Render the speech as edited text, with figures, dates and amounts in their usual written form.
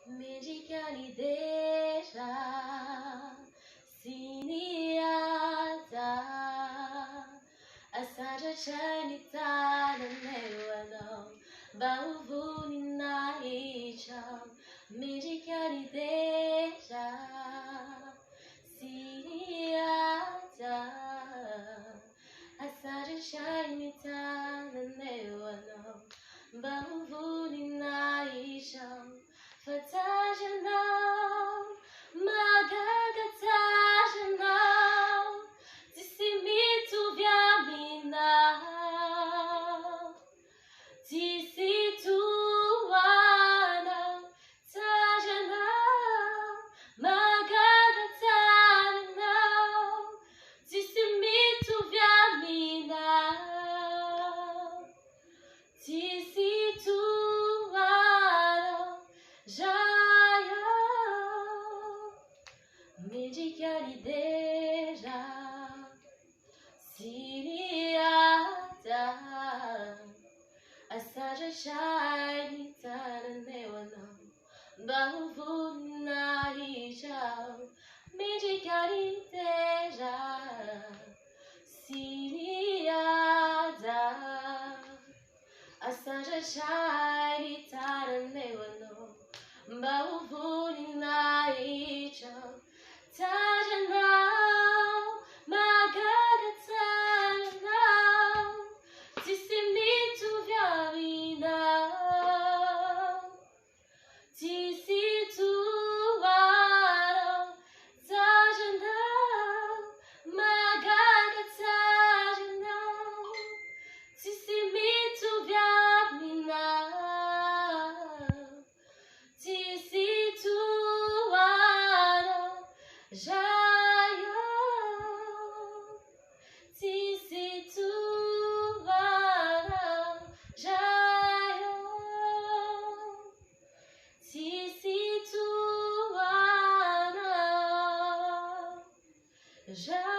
Mendicani deixa siniata Asaja chanita na newano Bauvuni na icham Mendicani deixa siniata Asaja chanita na newano Bauvuni na icham Fatajanau, magagatajanau, tisimitu viaminau, tisituanau, tajanau, magagatajanau, tisimitu viaminau, tisituanau. Jaya Mendicani deixa siniata Asaja chanita na newano Bahuvuna hijau Mendicani deixa siniata Asaja chanita na newano Bauvuni na icham Tajanau, magagatajanau Tisimitu viaminau Tisituanau Tajanau, magagatajanau Tisimitu viaminau Jaya Tisituanau Jaya Tisituanau Jaya